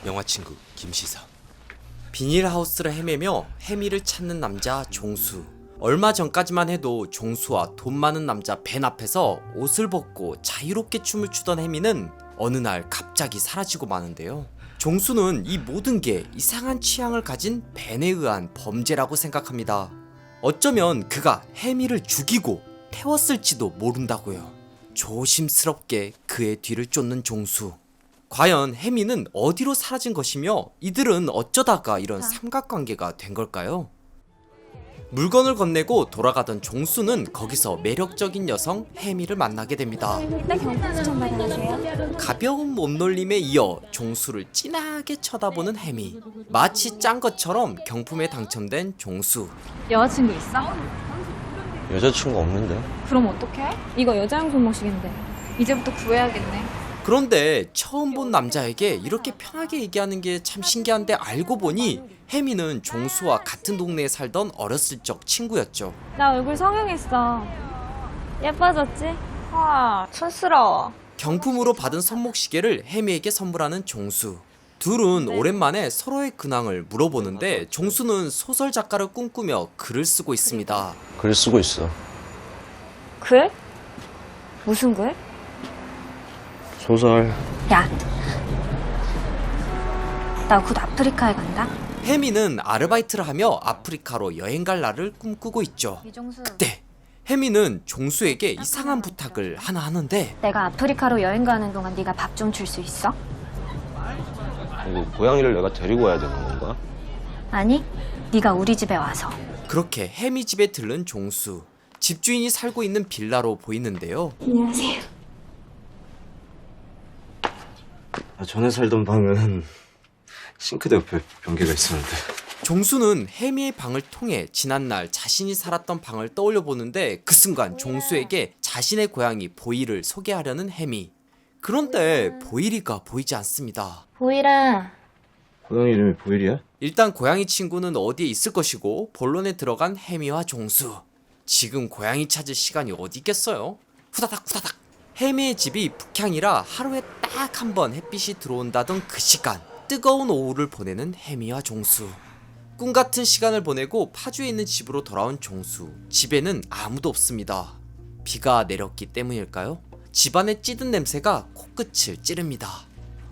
영화친구 김시사. 비닐하우스를 헤매며 혜미를 찾는 남자 종수. 얼마 전까지만 해도 종수와 돈 많은 남자 벤 앞에서 옷을 벗고 자유롭게 춤을 추던 혜미는 어느 날 갑자기 사라지고 마는데요. 종수는 이 모든 게 이상한 취향을 가진 벤에 의한 범죄라고 생각합니다. 어쩌면 그가 혜미를 죽이고 태웠을지도 모른다고요. 조심스럽게 그의 뒤를 쫓는 종수. 과연 혜미는 어디로 사라진 것이며 이들은 어쩌다가 이런 삼각관계가 된 걸까요? 물건을 건네고 돌아가던 종수는 거기서 매력적인 여성 혜미를 만나게 됩니다. 일단 경품 추천 받아가세요. 가벼운 몸놀림에 이어 종수를 진하게 쳐다보는 혜미. 마치 짠 것처럼 경품에 당첨된 종수. 여자친구 있어? 여자친구 없는데? 그럼 어떡해? 이거 여자용 손모시인데 이제부터 구해야겠네. 그런데 처음 본 남자에게 이렇게 편하게 얘기하는 게 참 신기한데 알고 보니 혜미는 종수와 같은 동네에 살던 어렸을 적 친구였죠. 나 얼굴 성형했어. 예뻐졌지? 와, 촌스러워. 경품으로 받은 손목시계를 혜미에게 선물하는 종수. 둘은 오랜만에 서로의 근황을 물어보는데 종수는 소설 작가를 꿈꾸며 글을 쓰고 있습니다. 글 쓰고 있어. 글? 무슨 글? 소설. 야, 나 곧 아프리카에 간다. 혜미는 아르바이트를 하며 아프리카로 여행 갈 날을 꿈꾸고 있죠. 이종수, 그때 혜미는 종수에게 이상한 부탁을 하나 하는데 내가 아프리카로 여행 가는 동안 네가 밥 좀 줄 수 있어? 이거 고양이를 내가 데리고 와야 되는 건가? 아니, 네가 우리 집에 와서. 그렇게 혜미 집에 들른 종수. 집주인이 살고 있는 빌라로 보이는데요. 안녕하세요. 전에 살던 방은 싱크대 옆에 변기가 있었는데. 종수는 혜미의 방을 통해 지난날 자신이 살았던 방을 떠올려 보는데 그 순간 종수에게 자신의 고양이 보이를 소개하려는 혜미. 그런데 보이리가 보이지 않습니다. 보이라. 고양이 이름이 보일이야? 일단 고양이 친구는 어디에 있을 것이고 본론에 들어간 혜미와 종수. 지금 고양이 찾을 시간이 어디 있겠어요? 후다닥 후다닥. 혜미의 집이 북향이라 하루에 딱 한 번 햇빛이 들어온다던 그 시간. 뜨거운 오후를 보내는 혜미와 종수. 꿈같은 시간을 보내고 파주에 있는 집으로 돌아온 종수. 집에는 아무도 없습니다. 비가 내렸기 때문일까요? 집안의 찌든 냄새가 코끝을 찌릅니다.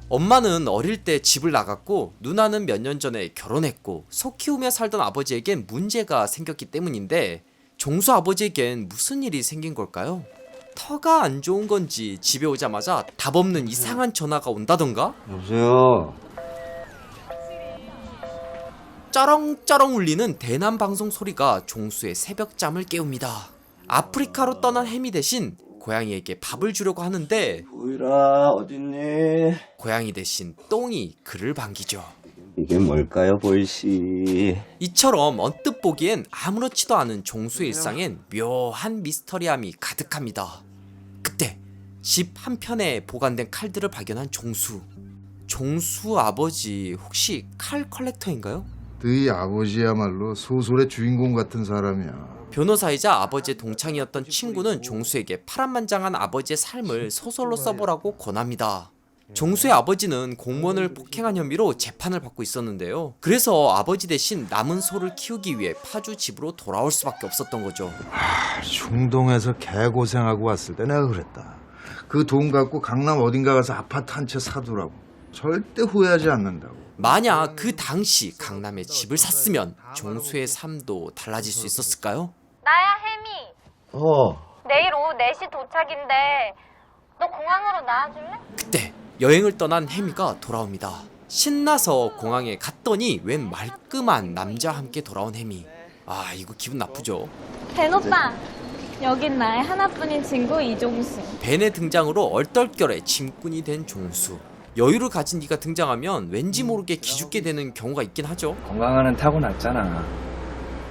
엄마는 어릴 때 집을 나갔고 누나는 몇 년 전에 결혼했고 소 키우며 살던 아버지에겐 문제가 생겼기 때문인데 종수 아버지에겐 무슨 일이 생긴 걸까요? 터가 안 좋은 건지 집에 오자마자 답 없는 이상한 전화가 온다던가? 여보세요? 쩌렁쩌렁 울리는 대남 방송 소리가 종수의 새벽잠을 깨웁니다. 아프리카로 떠난 혜미 대신 고양이에게 밥을 주려고 하는데 보일아 어딨니? 고양이 대신 똥이 그를 반기죠. 이게 뭘까요 보일씨? 이처럼 언뜻 보기엔 아무렇지도 않은 종수의 일상엔 묘한 미스터리함이 가득합니다. 그때 집 한편에 보관된 칼들을 발견한 종수. 종수 아버지 혹시 칼 컬렉터인가요? 너희 아버지야말로 소설의 주인공 같은 사람이야. 변호사이자 아버지의 동창이었던 친구는 종수에게 파란만장한 아버지의 삶을 소설로 써보라고 권합니다. 종수의 아버지는 공무원을 폭행한 혐의로 재판을 받고 있었는데요. 그래서 아버지 대신 남은 소를 키우기 위해 파주 집으로 돌아올 수밖에 없었던 거죠. 중동에서 개고생하고 왔을 때 내가 그랬다. 그 돈 갖고 강남 어딘가 가서 아파트 한 채 사두라고. 절대 후회하지 않는다고. 만약 그 당시 강남에 집을 샀으면 종수의 삶도 달라질 수 있었을까요? 나야 혜미. 내일 오후 4시 도착인데 너 공항으로 나와줄래? 그때 여행을 떠난 혜미가 돌아옵니다. 신나서 공항에 갔더니 웬 말끔한 남자와 함께 돌아온 혜미. 아 이거 기분 나쁘죠. 벤 오빠, 여긴 나의 하나뿐인 친구 이종수. 벤의 등장으로 얼떨결에 짐꾼이 된 종수. 여유를 가진 네가 등장하면 왠지 모르게 기죽게 되는 경우가 있긴 하죠. 건강하는 타고났잖아.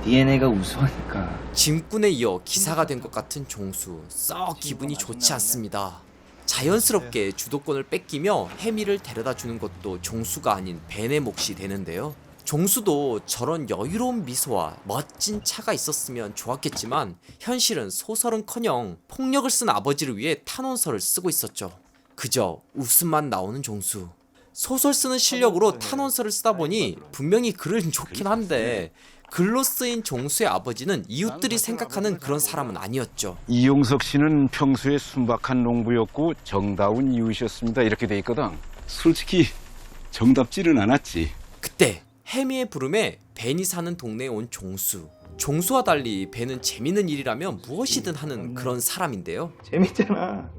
DNA가 우수하니까. 짐꾼에 이어 기사가 된 것 같은 종수. 썩 기분이 좋지 않습니다. 자연스럽게 주도권을 뺏기며 혜미를 데려다 주는 것도 종수가 아닌 벤의 몫이 되는데요. 종수도 저런 여유로운 미소와 멋진 차가 있었으면 좋았겠지만 현실은 소설은커녕 폭력을 쓴 아버지를 위해 탄원서를 쓰고 있었죠. 그저 웃음만 나오는 종수. 소설 쓰는 실력으로 탄원서를 쓰다 보니 분명히 글은 좋긴 한데 글로 쓰인 종수의 아버지는 이웃들이 생각하는 그런 사람은 아니었죠. 이용석 씨는 평소에 순박한 농부였고 정다운 이웃이었습니다. 이렇게 돼 있거든. 솔직히 정답지는 않았지. 그때 해미의 부름에 벤이 사는 동네에 온 종수. 종수와 달리 벤은 재밌는 일이라면 무엇이든 하는 그런 사람인데요. 재밌잖아.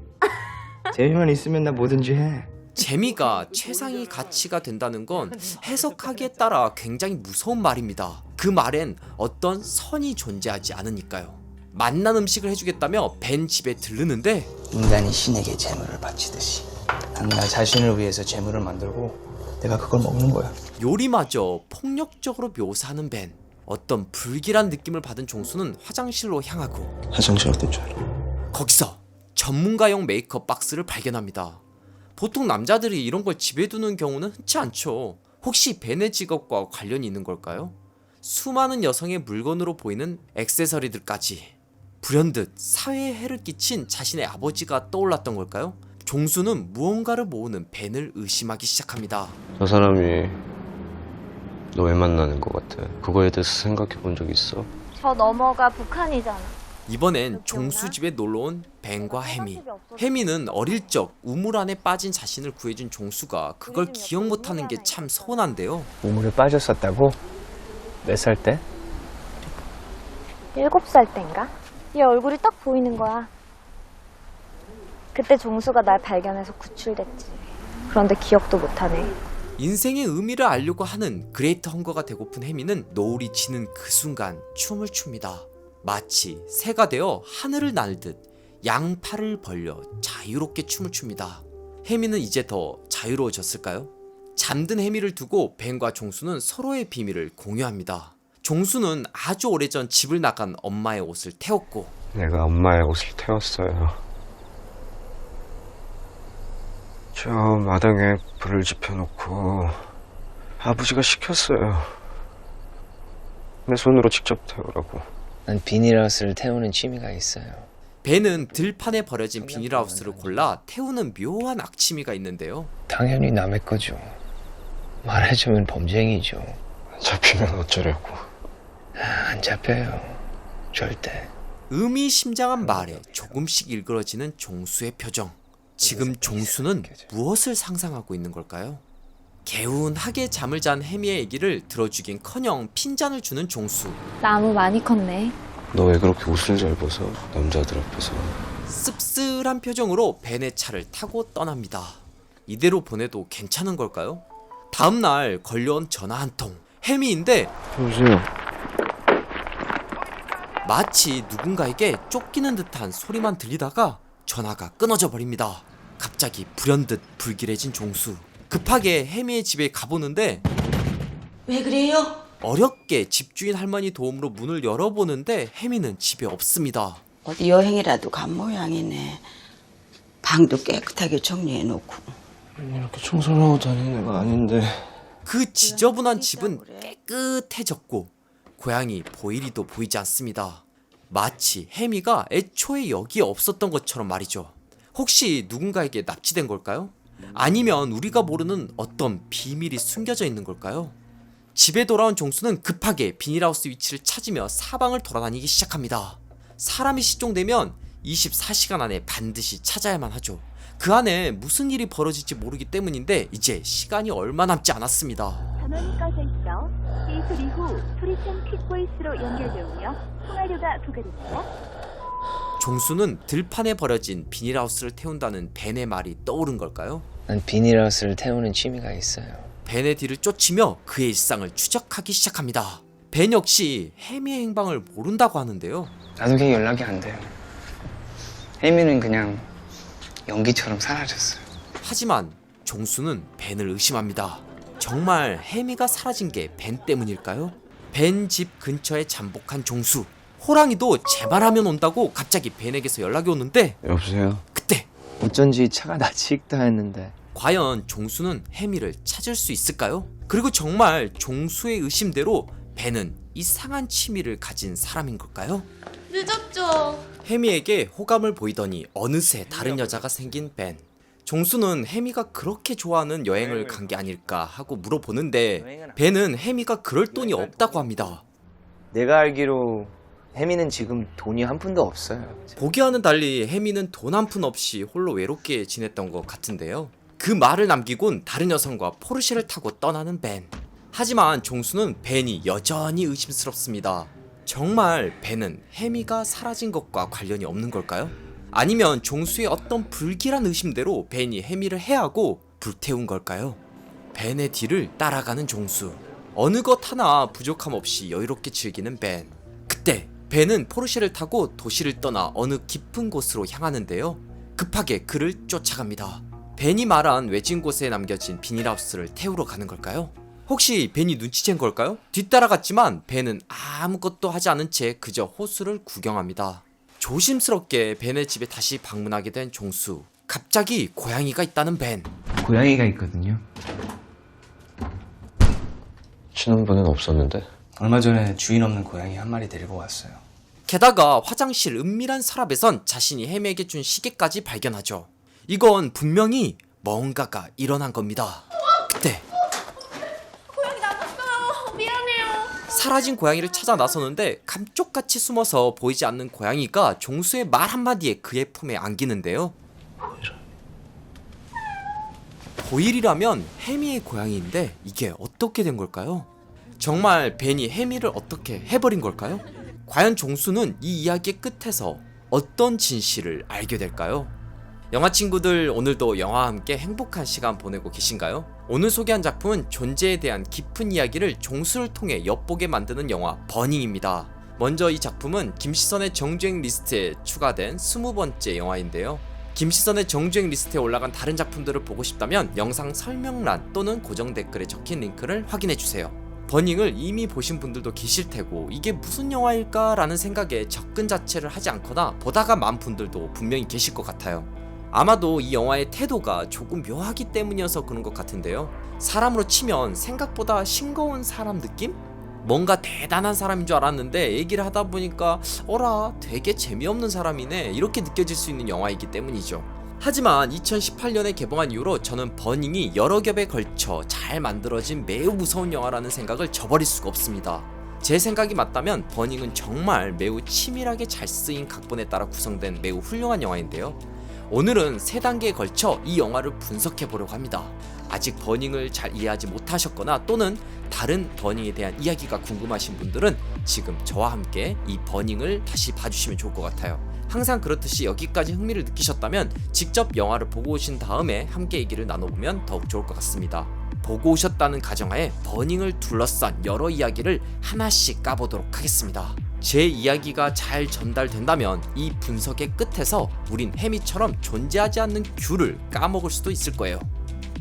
재미만 있으면 나 뭐든지 해. 재미가 최상위 가치가 된다는 건 해석하기에 따라 굉장히 무서운 말입니다. 그 말엔 어떤 선이 존재하지 않으니까요. 맛난 음식을 해주겠다며 벤 집에 들르는데 인간이 신에게 재물을 바치듯이 난 나 자신을 위해서 재물을 만들고 내가 그걸 먹는 거야. 요리마저 폭력적으로 묘사하는 벤. 어떤 불길한 느낌을 받은 종수는 화장실로 향하고 화장실 어떨 줄 알아? 거기서 전문가용 메이크업 박스를 발견합니다. 보통 남자들이 이런 걸 집에 두는 경우는 흔치 않죠. 혹시 벤의 직업과 관련이 있는 걸까요? 수많은 여성의 물건으로 보이는 액세서리들까지 불현듯 사회에 해를 끼친 자신의 아버지가 떠올랐던 걸까요? 종수는 무언가를 모으는 벤을 의심하기 시작합니다. 저 사람이 너 왜 만나는 것 같아? 그거에 대해서 생각해 본 적 있어? 저 너머가 북한이잖아. 이번엔 종수 집에 놀러온 벤과 해미. 해미는 어릴 적 우물 안에 빠진 자신을 구해준 종수가 그걸 기억 못하는 게 참 서운한데요. 우물에 빠졌었다고? 몇 살 때? 7살 땐가? 얘 얼굴이 딱 보이는 거야. 그때 종수가 날 발견해서 구출됐지. 그런데 기억도 못하네. 인생의 의미를 알려고 하는 그레이트 헝거가 되고픈 해미는 노을이 지는 그 순간 춤을 춥니다. 마치 새가 되어 하늘을 날듯 양팔을 벌려 자유롭게 춤을 춥니다. 해미는 이제 더 자유로워졌을까요? 잠든 해미를 두고 벤과 종수는 서로의 비밀을 공유합니다. 종수는 아주 오래전 집을 나간 엄마의 옷을 태웠고 내가 엄마의 옷을 태웠어요. 저 마당에 불을 지펴놓고 아버지가 시켰어요. 내 손으로 직접 태우라고. 난 비닐하우스를 태우는 취미가 있어요. 벤은 들판에 버려진 비닐하우스를 골라 태우는 묘한 악취미가 있는데요. 당연히 남의 거죠. 말해주면 범죄행위죠. 잡히면 어쩌려고. 안 잡혀요. 절대. 의미심장한 말에 조금씩 일그러지는 종수의 표정. 지금 종수는 무엇을 상상하고 있는 걸까요? 개운하게 잠을 잔 해미의 얘기를 들어주긴커녕 핀잔을 주는 종수. 나무 많이 컸네. 너 왜 그렇게 옷을 잘 벗어? 남자들 앞에서. 씁쓸한 표정으로 벤의 차를 타고 떠납니다. 이대로 보내도 괜찮은 걸까요? 다음날 걸려온 전화 한 통. 해미인데 여보세요. 마치 누군가에게 쫓기는 듯한 소리만 들리다가 전화가 끊어져 버립니다. 갑자기 불현듯 불길해진 종수. 급하게 해미의 집에 가보는데 왜 그래요? 어렵게 집주인 할머니 도움으로 문을 열어보는데 해미는 집에 없습니다. 어디 여행이라도 간 모양이네. 방도 깨끗하게 정리해놓고. 이렇게 청소를 하고 다니는 애가 아닌데. 그 지저분한 집은 깨끗해졌고 고양이 보이리도 보이지 않습니다. 마치 해미가 애초에 여기에 없었던 것처럼 말이죠. 혹시 누군가에게 납치된 걸까요? 아니면 우리가 모르는 어떤 비밀이 숨겨져 있는 걸까요? 집에 돌아온 종수는 급하게 비닐하우스 위치를 찾으며 사방을 돌아다니기 시작합니다. 사람이 실종되면 24시간 안에 반드시 찾아야만 하죠. 그 안에 무슨 일이 벌어질지 모르기 때문인데 이제 시간이 얼마 남지 않았습니다. 전원이 꺼져 있어 이 소리 후 소리샘 퀵보이스로 연결되오며 통화료가 부과됩니다. 종수는 들판에 버려진 비닐하우스를 태운다는 벤의 말이 떠오른 걸까요? 난 비닐하우스를 태우는 취미가 있어요. 벤의 뒤를 쫓으며 그의 일상을 추적하기 시작합니다. 벤 역시 해미의 행방을 모른다고 하는데요. 나도 걔 연락이 안 돼요. 혜미는 그냥 연기처럼 사라졌어요. 하지만 종수는 벤을 의심합니다. 정말 해미가 사라진 게 벤 때문일까요? 벤 집 근처에 잠복한 종수. 호랑이도 제 말하면 온다고 갑자기 벤에게서 연락이 오는데 여보세요. 그때 어쩐지 차가 낯이 익다 했는데. 과연 종수는 해미를 찾을 수 있을까요? 그리고 정말 종수의 의심대로 벤은 이상한 취미를 가진 사람인 걸까요? 늦었죠. 해미에게 호감을 보이더니 어느새 다른 여자가 생긴 벤. 종수는 혜미가 그렇게 좋아하는 여행을 간 게 아닐까 하고 물어보는데 벤은 혜미가 그럴 돈이 없다고 합니다. 내가 알기로 혜미는 지금 돈이 한 푼도 없어요. 보기와는 달리 혜미는 돈 한 푼 없이 홀로 외롭게 지냈던 것 같은데요. 그 말을 남기곤 다른 여성과 포르쉐를 타고 떠나는 벤. 하지만 종수는 벤이 여전히 의심스럽습니다. 정말 벤은 혜미가 사라진 것과 관련이 없는 걸까요? 아니면 종수의 어떤 불길한 의심대로 벤이 혜미를 해하고 불태운 걸까요? 벤의 뒤를 따라가는 종수. 어느 것 하나 부족함 없이 여유롭게 즐기는 벤. 그때 벤은 포르쉐를 타고 도시를 떠나 어느 깊은 곳으로 향하는데요. 급하게 그를 쫓아갑니다. 벤이 말한 외진 곳에 남겨진 비닐하우스를 태우러 가는 걸까요? 혹시 벤이 눈치챈 걸까요? 뒤따라갔지만 벤은 아무것도 하지 않은 채 그저 호수를 구경합니다. 조심스럽게 벤의 집에 다시 방문하게 된 종수. 갑자기 고양이가 있다는 벤. 고양이가 있거든요. 지난번엔 없었는데. 얼마 전에 주인 없는 고양이 한 마리 데리고 왔어요. 게다가 화장실 은밀한 서랍에선 자신이 혜미에게 준 시계까지 발견하죠. 이건 분명히 뭔가가 일어난 겁니다. 그때 고양이 나갔어요. 미안해요. 사라진 고양이를 찾아 나서는데 감쪽같이 숨어서 보이지 않는 고양이가 종수의 말 한마디에 그의 품에 안기는데요. 보일이라면 혜미의 고양이인데 이게 어떻게 된 걸까요? 정말 벤이 혜미를 어떻게 해버린 걸까요? 과연 종수는 이 이야기의 끝에서 어떤 진실을 알게 될까요? 영화 친구들, 오늘도 영화와 함께 행복한 시간 보내고 계신가요? 오늘 소개한 작품은 존재에 대한 깊은 이야기를 종수를 통해 엿보게 만드는 영화 버닝입니다. 먼저 이 작품은 김시선의 정주행 리스트에 추가된 20번째 영화인데요. 김시선의 정주행 리스트에 올라간 다른 작품들을 보고 싶다면 영상 설명란 또는 고정 댓글에 적힌 링크를 확인해주세요. 버닝을 이미 보신 분들도 계실 테고 이게 무슨 영화일까 라는 생각에 접근 자체를 하지 않거나 보다가 만 분들도 분명히 계실 것 같아요. 아마도 이 영화의 태도가 조금 묘하기 때문이어서 그런 것 같은데요. 사람으로 치면 생각보다 싱거운 사람 느낌? 뭔가 대단한 사람인 줄 알았는데 얘기를 하다 보니까 어라 되게 재미없는 사람이네 이렇게 느껴질 수 있는 영화이기 때문이죠. 하지만 2018년에 개봉한 이후로 저는 버닝이 여러 겹에 걸쳐 잘 만들어진 매우 무서운 영화라는 생각을 저버릴 수가 없습니다. 제 생각이 맞다면 버닝은 정말 매우 치밀하게 잘 쓰인 각본에 따라 구성된 매우 훌륭한 영화인데요. 오늘은 3단계에 걸쳐 이 영화를 분석해 보려고 합니다. 아직 버닝을 잘 이해하지 못하셨거나 또는 다른 버닝에 대한 이야기가 궁금하신 분들은 지금 저와 함께 이 버닝을 다시 봐주시면 좋을 것 같아요. 항상 그렇듯이 여기까지 흥미를 느끼셨다면 직접 영화를 보고 오신 다음에 함께 얘기를 나눠보면 더욱 좋을 것 같습니다. 보고 오셨다는 가정하에 버닝을 둘러싼 여러 이야기를 하나씩 까보도록 하겠습니다. 제 이야기가 잘 전달된다면 이 분석의 끝에서 우린 혜미처럼 존재하지 않는 귤을 까먹을 수도 있을 거예요.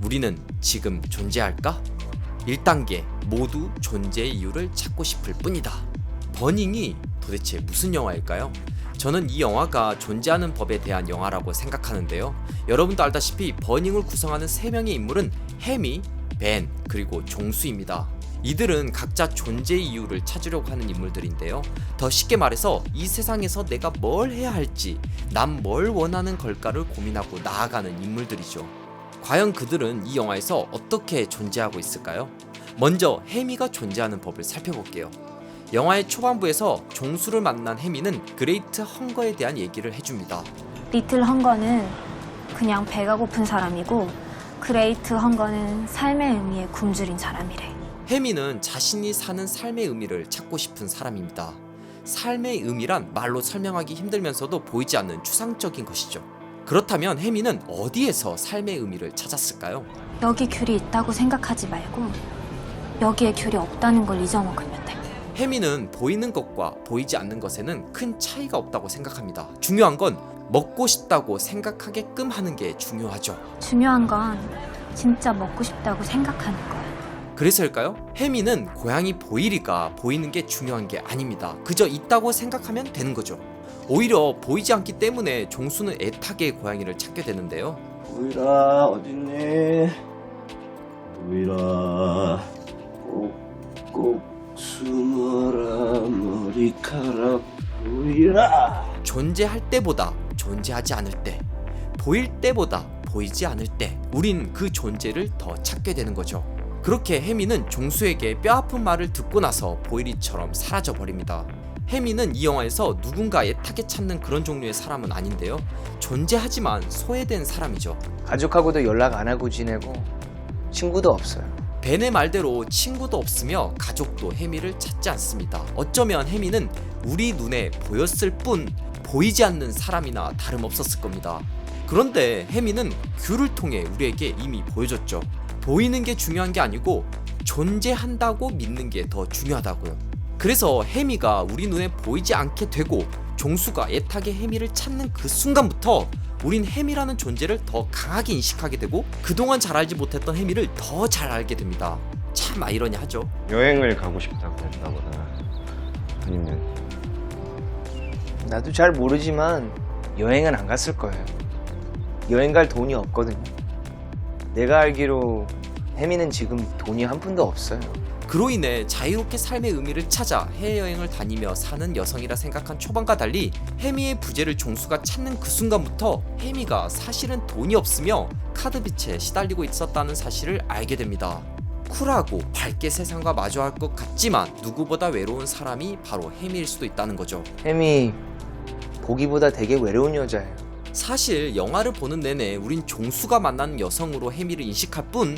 우리는 지금 존재할까? 1단계 모두 존재의 이유를 찾고 싶을 뿐이다. 버닝이 도대체 무슨 영화일까요? 저는 이 영화가 존재하는 법에 대한 영화라고 생각하는데요. 여러분도 알다시피 버닝을 구성하는 3명의 인물은 혜미, 벤, 그리고 종수입니다. 이들은 각자 존재의 이유를 찾으려고 하는 인물들인데요. 더 쉽게 말해서 이 세상에서 내가 뭘 해야 할지, 난 뭘 원하는 걸까를 고민하고 나아가는 인물들이죠. 과연 그들은 이 영화에서 어떻게 존재하고 있을까요? 먼저 혜미가 존재하는 법을 살펴볼게요. 영화의 초반부에서 종수를 만난 혜미는 그레이트 헝거에 대한 얘기를 해줍니다. 리틀 헝거는 그냥 배가 고픈 사람이고 그레이트 헝거는 삶의 의미에 굶주린 사람이래. 혜미는 자신이 사는 삶의 의미를 찾고 싶은 사람입니다. 삶의 의미란 말로 설명하기 힘들면서도 보이지 않는 추상적인 것이죠. 그렇다면 혜미는 어디에서 삶의 의미를 찾았을까요? 여기 귤이 있다고 생각하지 말고 여기에 귤이 없다는 걸 잊어먹으면 돼. 혜미는 보이는 것과 보이지 않는 것에는 큰 차이가 없다고 생각합니다. 중요한 건 먹고 싶다고 생각하게끔 하는 게 중요하죠. 중요한 건 진짜 먹고 싶다고 생각하는 거야. 그래서일까요? 혜미는 고양이 보일이가 보이는 게 중요한 게 아닙니다. 그저 있다고 생각하면 되는 거죠. 오히려 보이지 않기 때문에 종수는 애타게 고양이를 찾게 되는데요. 보이라 어딨니? 보이라 꼭꼭 숨어라 머리카락 보이라. 존재할 때보다 존재하지 않을 때, 보일 때보다 보이지 않을 때 우린 그 존재를 더 찾게 되는 거죠. 그렇게 혜미는 종수에게 뼈아픈 말을 듣고 나서 보일이처럼 사라져버립니다. 혜미는 이 영화에서 누군가 애타게 찾는 그런 종류의 사람은 아닌데요. 존재하지만 소외된 사람이죠. 가족하고도 연락 안 하고 지내고 친구도 없어요. 벤의 말대로 친구도 없으며 가족도 혜미를 찾지 않습니다. 어쩌면 혜미는 우리 눈에 보였을 뿐 보이지 않는 사람이나 다름없었을 겁니다. 그런데 혜미는 귤을 통해 우리에게 이미 보여줬죠. 보이는 게 중요한 게 아니고 존재한다고 믿는 게 더 중요하다고요. 그래서 혜미가 우리 눈에 보이지 않게 되고 종수가 애타게 혜미를 찾는 그 순간부터 우린 혜미라는 존재를 더 강하게 인식하게 되고 그동안 잘 알지 못했던 혜미를 더 잘 알게 됩니다. 참 아이러니하죠. 여행을 가고 싶다고 했나 보다. 아니면 나도 잘 모르지만 여행은 안 갔을 거예요. 여행 갈 돈이 없거든요. 내가 알기로 혜미는 지금 돈이 한 푼도 없어요. 그로 인해 자유롭게 삶의 의미를 찾아 해외여행을 다니며 사는 여성이라 생각한 초반과 달리 혜미의 부재를 종수가 찾는 그 순간부터 혜미가 사실은 돈이 없으며 카드빚에 시달리고 있었다는 사실을 알게 됩니다. 쿨하고 밝게 세상과 마주할 것 같지만 누구보다 외로운 사람이 바로 혜미일 수도 있다는 거죠. 혜미 보기보다 되게 외로운 여자예요. 사실 영화를 보는 내내 우린 종수가 만나는 여성으로 혜미를 인식할 뿐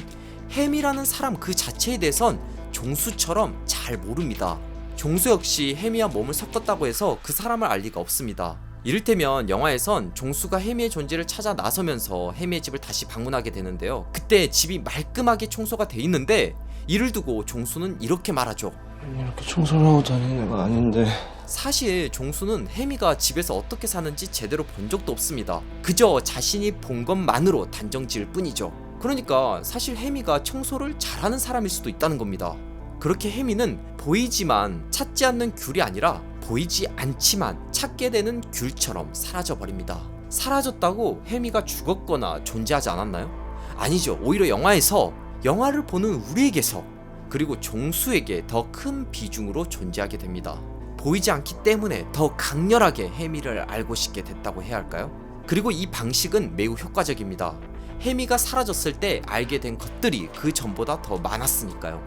혜미라는 사람 그 자체에 대해선 종수처럼 잘 모릅니다. 종수 역시 혜미와 몸을 섞었다고 해서 그 사람을 알 리가 없습니다. 이를테면 영화에선 종수가 혜미의 존재를 찾아 나서면서 혜미의 집을 다시 방문하게 되는데요. 그때 집이 말끔하게 청소가 돼 있는데 이를 두고 종수는 이렇게 말하죠. 이렇게 청소를 하고 다니는 애가 아닌데. 사실 종수는 혜미가 집에서 어떻게 사는지 제대로 본 적도 없습니다. 그저 자신이 본 것만으로 단정 지을 뿐이죠. 그러니까 사실 혜미가 청소를 잘하는 사람일 수도 있다는 겁니다. 그렇게 혜미는 보이지만 찾지 않는 귤이 아니라 보이지 않지만 찾게 되는 귤처럼 사라져버립니다. 사라졌다고 혜미가 죽었거나 존재하지 않았나요? 아니죠. 오히려 영화에서 영화를 보는 우리에게서 그리고 종수에게 더 큰 비중으로 존재하게 됩니다. 보이지 않기 때문에 더 강렬하게 혜미를 알고 싶게 됐다고 해야 할까요? 그리고 이 방식은 매우 효과적입니다. 혜미가 사라졌을 때 알게 된 것들이 그 전보다 더 많았으니까요.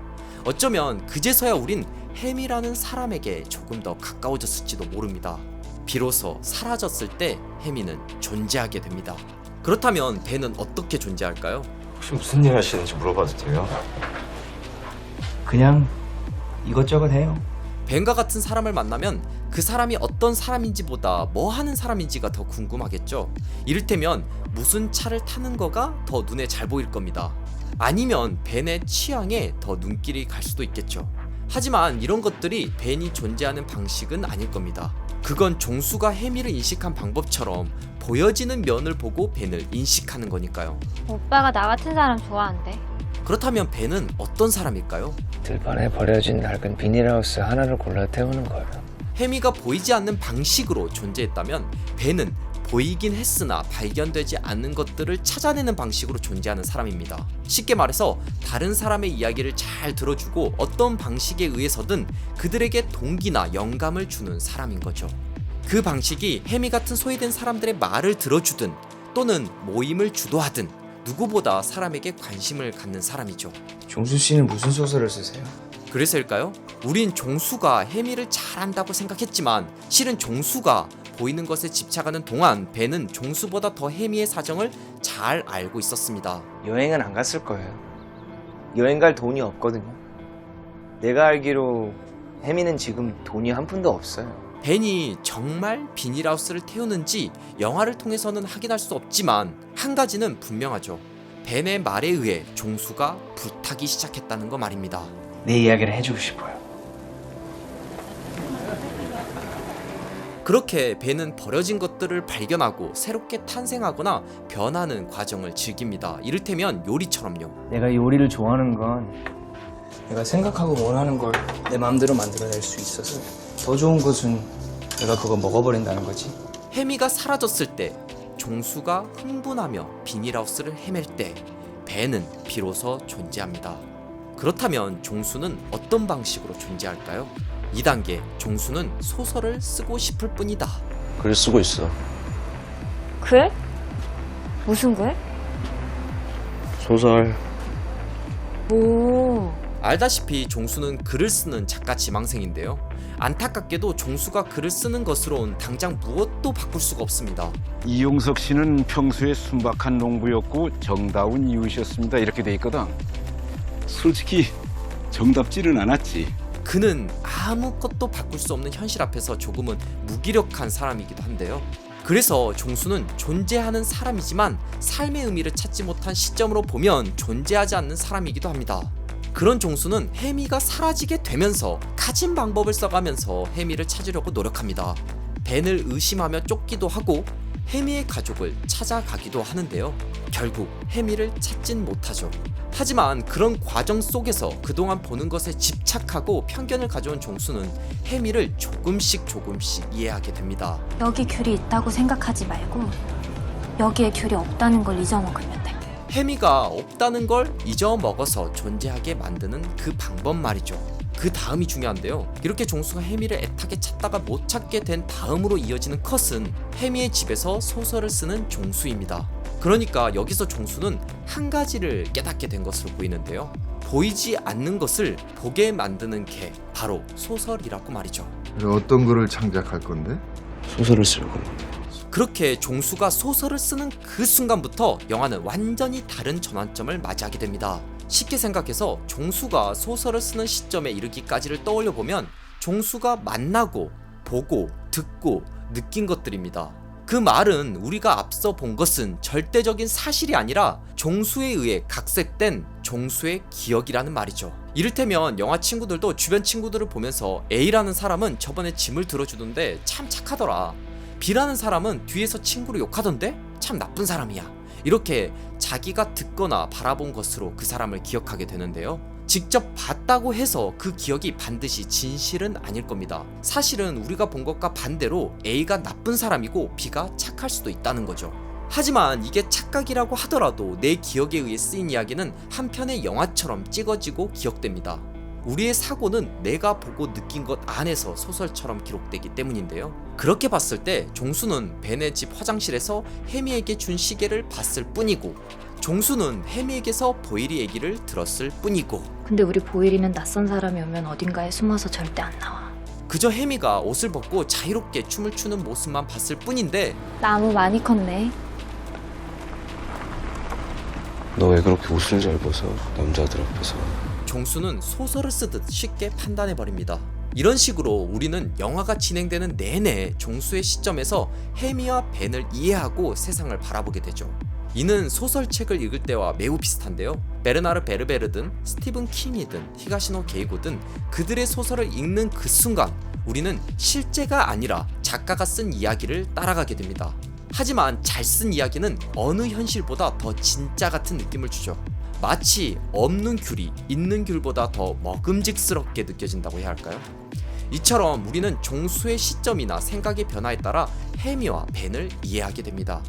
어쩌면 그제서야 우린 혜미라는 사람에게 조금 더 가까워졌을지도 모릅니다. 비로소 사라졌을 때 혜미는 존재하게 됩니다. 그렇다면 벤은 어떻게 존재할까요? 혹시 무슨 일 하시는지 물어봐도 돼요? 그냥 이것저것 해요. 벤과 같은 사람을 만나면 그 사람이 어떤 사람인지보다 뭐 하는 사람인지가 더 궁금하겠죠. 이를테면 무슨 차를 타는 거가 더 눈에 잘 보일 겁니다. 아니면 벤의 취향에 더 눈길이 갈 수도 있겠죠. 하지만 이런 것들이 벤이 존재하는 방식은 아닐 겁니다. 그건 종수가 혜미를 인식한 방법처럼 보여지는 면을 보고 벤을 인식하는 거니까요. 오빠가 나 같은 사람 좋아한대. 그렇다면 벤은 어떤 사람일까요? 들판에 버려진 낡은 비닐하우스 하나를 골라 태우는 거예요. 혜미가 보이지 않는 방식으로 존재했다면 벤은 보이긴 했으나 발견되지 않는 것들을 찾아내는 방식으로 존재하는 사람입니다. 쉽게 말해서 다른 사람의 이야기를 잘 들어주고 어떤 방식에 의해서든 그들에게 동기나 영감을 주는 사람인 거죠. 그 방식이 혜미 같은 소외된 사람들의 말을 들어주든 또는 모임을 주도하든 누구보다 사람에게 관심을 갖는 사람이죠. 종수 씨는 무슨 소설을 쓰세요? 그래서일까요? 우린 종수가 혜미를 잘 안다고 생각했지만 실은 종수가 보이는 것에 집착하는 동안 벤은 종수보다 더 혜미의 사정을 잘 알고 있었습니다. 여행은 안 갔을 거예요. 여행 갈 돈이 없거든요. 내가 알기로 혜미는 지금 돈이 한 푼도 없어요. 벤이 정말 비닐하우스를 태우는지 영화를 통해서는 확인할 수 없지만 한 가지는 분명하죠. 벤의 말에 의해 종수가 불타기 시작했다는 거 말입니다. 내 이야기를 해주고 싶어요. 그렇게 벤은 버려진 것들을 발견하고 새롭게 탄생하거나 변하는 과정을 즐깁니다. 이를테면 요리처럼요. 내가 요리를 좋아하는 건 내가 생각하고 원하는 걸 내 마음대로 만들어낼 수 있어서 더 좋은 것은 내가 그거 먹어버린다는 거지. 혜미가 사라졌을 때 종수가 흥분하며 비닐하우스를 헤맬 때 벤은 비로소 존재합니다. 그렇다면 종수는 어떤 방식으로 존재할까요? 2단계 종수는 소설을 쓰고 싶을 뿐이다. 글 쓰고 있어. 글? 무슨 글? 소설. 오. 알다시피 종수는 글을 쓰는 작가 지망생인데요. 안타깝게도 종수가 글을 쓰는 것으론 당장 무엇도 바꿀 수가 없습니다. 이용석 씨는 평소에 순박한 농부였고 정다운 이웃이었습니다. 이렇게 돼 있거든. 솔직히 정답지는 않았지. 그는 아무것도 바꿀 수 없는 현실 앞에서 조금은 무기력한 사람이기도 한데요. 그래서 종수는 존재하는 사람이지만 삶의 의미를 찾지 못한 시점으로 보면 존재하지 않는 사람이기도 합니다. 그런 종수는 혜미가 사라지게 되면서 가진 방법을 써가면서 혜미를 찾으려고 노력합니다. 벤을 의심하며 쫓기도 하고 혜미의 가족을 찾아가기도 하는데요. 결국 혜미를 찾진 못하죠. 하지만 그런 과정 속에서 그동안 보는 것에 집착하고 편견을 가져온 종수는 혜미를 조금씩 이해하게 됩니다. 여기 귤이 있다고 생각하지 말고 여기에 귤이 없다는 걸 잊어먹으면 돼. 혜미가 없다는 걸 잊어먹어서 존재하게 만드는 그 방법 말이죠. 그 다음이 중요한데요. 이렇게 종수가 혜미를 애타게 찾다가 못 찾게 된 다음으로 이어지는 컷은 혜미의 집에서 소설을 쓰는 종수입니다. 그러니까 여기서 종수는 한 가지를 깨닫게 된 것으로 보이는데요. 보이지 않는 것을 보게 만드는 게 바로 소설이라고 말이죠. 어떤 글을 창작할 건데? 소설을 쓰려고. 그렇게 종수가 소설을 쓰는 그 순간부터 영화는 완전히 다른 전환점을 맞이하게 됩니다. 쉽게 생각해서 종수가 소설을 쓰는 시점에 이르기까지를 떠올려 보면 종수가 만나고 보고 듣고 느낀 것들입니다. 그 말은 우리가 앞서 본 것은 절대적인 사실이 아니라 종수에 의해 각색된 종수의 기억이라는 말이죠. 이를테면 영화 친구들도 주변 친구들을 보면서 A라는 사람은 저번에 짐을 들어주던데 참 착하더라, B라는 사람은 뒤에서 친구를 욕하던데 참 나쁜 사람이야, 이렇게 자기가 듣거나 바라본 것으로 그 사람을 기억하게 되는데요. 직접 봤다고 해서 그 기억이 반드시 진실은 아닐 겁니다. 사실은 우리가 본 것과 반대로 A가 나쁜 사람이고 B가 착할 수도 있다는 거죠. 하지만 이게 착각이라고 하더라도 내 기억에 의해 쓰인 이야기는 한 편의 영화처럼 찍어지고 기억됩니다. 우리의 사고는 내가 보고 느낀 것 안에서 소설처럼 기록되기 때문인데요. 그렇게 봤을 때 종수는 벤의 집 화장실에서 혜미에게 준 시계를 봤을 뿐이고, 종수는 혜미에게서 보일이 얘기를 들었을 뿐이고, 근데 우리 보일이는 낯선 사람이 오면 어딘가에 숨어서 절대 안 나와. 그저 혜미가 옷을 벗고 자유롭게 춤을 추는 모습만 봤을 뿐인데 나무 많이 컸네. 너 왜 그렇게 옷을 잘 벗어? 남자들 앞에서. 종수는 소설을 쓰듯 쉽게 판단해버립니다. 이런 식으로 우리는 영화가 진행되는 내내 종수의 시점에서 혜미와 벤을 이해하고 세상을 바라보게 되죠. 이는 소설책을 읽을 때와 매우 비슷한데요. 베르나르 베르베르든 스티븐 킹이든 히가시노 게이고든 그들의 소설을 읽는 그 순간 우리는 실제가 아니라 작가가 쓴 이야기를 따라가게 됩니다. 하지만 잘 쓴 이야기는 어느 현실보다 더 진짜 같은 느낌을 주죠. 마치 없는 귤이 있는 귤보다 더 먹음직스럽게 느껴진다고 해야 할까요? 이처럼 우리는 종수의 시점이나 생각의 변화에 따라 혜미와 벤을 이해하게 됩니다.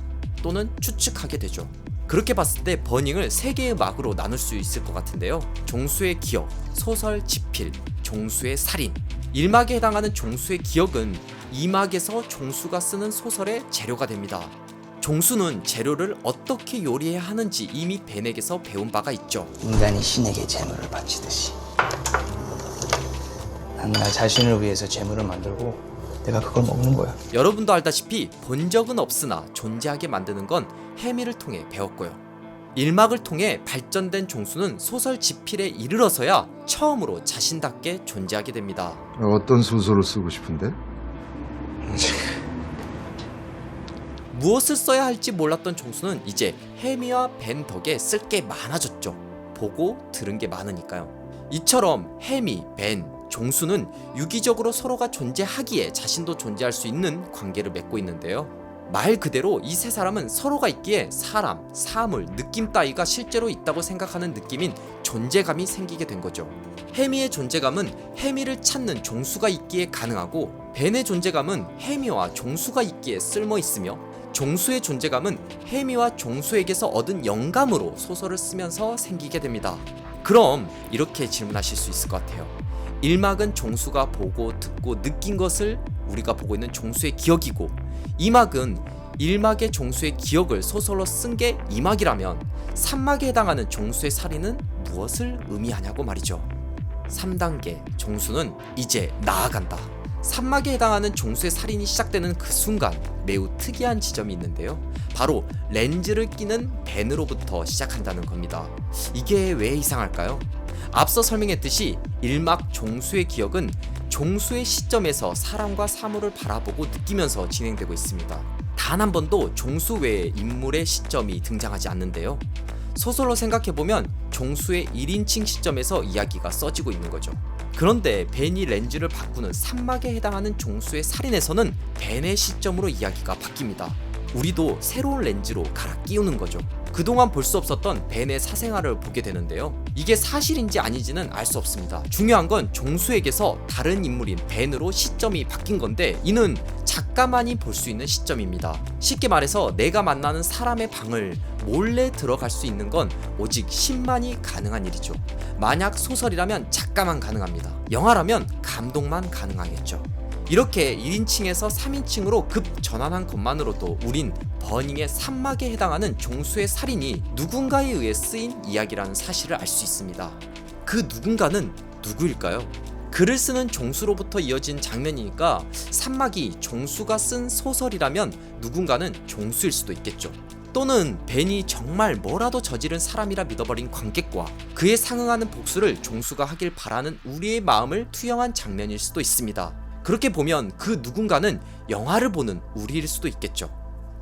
또는 추측하게 되죠. 그렇게 봤을 때 버닝을 세 개의 막으로 나눌 수 있을 것 같은데요. 종수의 기억, 소설 지필, 종수의 살인. 1막에 해당하는 종수의 기억은 2막에서 종수가 쓰는 소설의 재료가 됩니다. 종수는 재료를 어떻게 요리해야 하는지 이미 벤에게서 배운 바가 있죠. 인간이 신에게 재물을 바치듯이 난 나 자신을 위해서 재물을 만들고 내가 그걸 먹는 거야. 여러분도 알다시피 본 적은 없으나 존재하게 만드는 건 혜미를 통해 배웠고요. 1막을 통해 발전된 종수는 소설 지필에 이르러서야 처음으로 자신답게 존재하게 됩니다. 어떤 소설을 쓰고 싶은데? 무엇을 써야 할지 몰랐던 종수는 이제 혜미와 벤 덕에 쓸 게 많아졌죠. 보고 들은 게 많으니까요. 이처럼 혜미, 벤, 종수는 유기적으로 서로가 존재하기에 자신도 존재할 수 있는 관계를 맺고 있는데요. 말 그대로 이 세 사람은 서로가 있기에 사람, 사물, 느낌 따위가 실제로 있다고 생각하는 느낌인 존재감이 생기게 된 거죠. 혜미의 존재감은 혜미를 찾는 종수가 있기에 가능하고, 벤의 존재감은 혜미와 종수가 있기에 쓸모 있으며, 종수의 존재감은 혜미와 종수에게서 얻은 영감으로 소설을 쓰면서 생기게 됩니다. 그럼 이렇게 질문하실 수 있을 것 같아요. 1막은 종수가 보고 듣고 느낀 것을 우리가 보고 있는 종수의 기억이고, 2막은 1막의 종수의 기억을 소설로 쓴 게 2막이라면 3막에 해당하는 종수의 살인은 무엇을 의미하냐고 말이죠. 3단계 종수는 이제 나아간다. 3막에 해당하는 종수의 살인이 시작되는 그 순간 매우 특이한 지점이 있는데요. 바로 렌즈를 끼는 벤으로부터 시작한다는 겁니다. 이게 왜 이상할까요? 앞서 설명했듯이 1막 종수의 기억은 종수의 시점에서 사람과 사물을 바라보고 느끼면서 진행되고 있습니다. 단 한 번도 종수 외의 인물의 시점이 등장하지 않는데요. 소설로 생각해보면 종수의 1인칭 시점에서 이야기가 써지고 있는 거죠. 그런데 벤이 렌즈를 바꾸는 3막에 해당하는 종수의 살인에서는 벤의 시점으로 이야기가 바뀝니다. 우리도 새로운 렌즈로 갈아 끼우는 거죠. 그동안 볼 수 없었던 벤의 사생활을 보게 되는데요. 이게 사실인지 아닌지는 알 수 없습니다. 중요한 건 종수에게서 다른 인물인 벤으로 시점이 바뀐 건데 이는 작가만이 볼 수 있는 시점입니다. 쉽게 말해서 내가 만나는 사람의 방을 몰래 들어갈 수 있는 건 오직 신만이 가능한 일이죠. 만약 소설이라면 작가만 가능합니다. 영화라면 감독만 가능하겠죠. 이렇게 1인칭에서 3인칭으로 급 전환한 것만으로도 우린 버닝의 3막에 해당하는 종수의 살인이 누군가에 의해 쓰인 이야기라는 사실을 알 수 있습니다. 그 누군가는 누구일까요? 글을 쓰는 종수로부터 이어진 장면이니까 3막이 종수가 쓴 소설이라면 누군가는 종수일 수도 있겠죠. 또는 벤이 정말 뭐라도 저지른 사람이라 믿어버린 관객과 그에 상응하는 복수를 종수가 하길 바라는 우리의 마음을 투영한 장면일 수도 있습니다. 그렇게 보면 그 누군가는 영화를 보는 우리일 수도 있겠죠.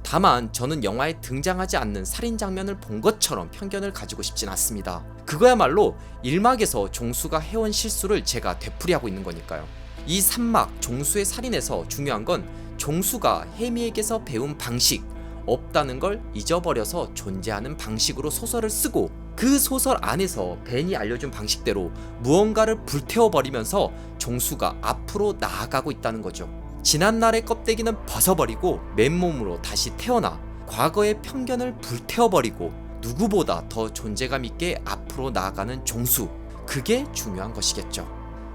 다만 저는 영화에 등장하지 않는 살인 장면을 본 것처럼 편견을 가지고 싶진 않습니다. 그거야말로 1막에서 종수가 해온 실수를 제가 되풀이하고 있는 거니까요. 이 3막 종수의 살인에서 중요한 건 종수가 혜미에게서 배운 방식, 없다는 걸 잊어버려서 존재하는 방식으로 소설을 쓰고 그 소설 안에서 벤이 알려준 방식대로 무언가를 불태워버리면서 종수가 앞으로 나아가고 있다는 거죠. 지난날의 껍데기는 벗어버리고 맨몸으로 다시 태어나 과거의 편견을 불태워버리고 누구보다 더 존재감 있게 앞으로 나아가는 종수, 그게 중요한 것이겠죠.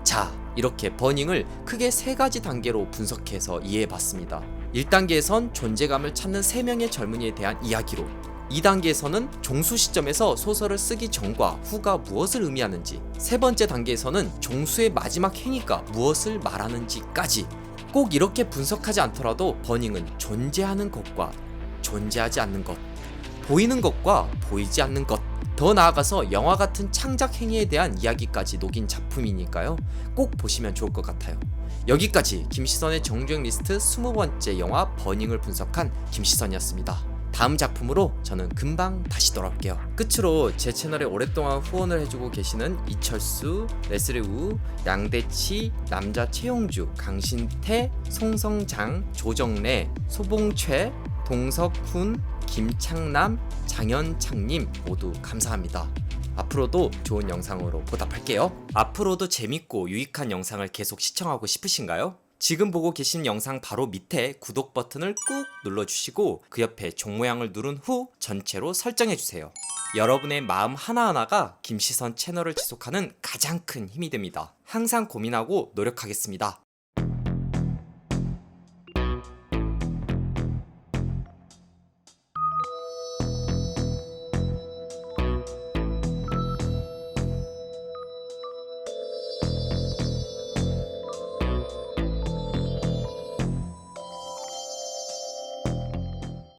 자, 이렇게 버닝을 크게 3가지 단계로 분석해서 이해해봤습니다. 1단계에선 존재감을 찾는 3명의 젊은이에 대한 이야기로, 2단계에서는 종수 시점에서 소설을 쓰기 전과 후가 무엇을 의미하는지, 3번째 단계에서는 종수의 마지막 행위가 무엇을 말하는지까지 꼭 이렇게 분석하지 않더라도 버닝은 존재하는 것과 존재하지 않는 것, 보이는 것과 보이지 않는 것, 더 나아가서 영화 같은 창작 행위에 대한 이야기까지 녹인 작품이니까요. 꼭 보시면 좋을 것 같아요. 여기까지 김시선의 정주행 리스트 20번째 영화 버닝을 분석한 김시선이었습니다. 다음 작품으로 저는 금방 다시 돌아올게요. 끝으로 제 채널에 오랫동안 후원을 해주고 계시는 이철수, 레슬리 우, 양대치, 남자 최용주, 강신태, 송성장, 조정래, 소봉최, 동석훈, 김창남, 장현창님 모두 감사합니다. 앞으로도 좋은 영상으로 보답할게요. 앞으로도 재밌고 유익한 영상을 계속 시청하고 싶으신가요? 지금 보고 계신 영상 바로 밑에 구독 버튼을 꾹 눌러주시고 그 옆에 종 모양을 누른 후 전체로 설정해주세요. 여러분의 마음 하나하나가 김시선 채널을 지속하는 가장 큰 힘이 됩니다. 항상 고민하고 노력하겠습니다.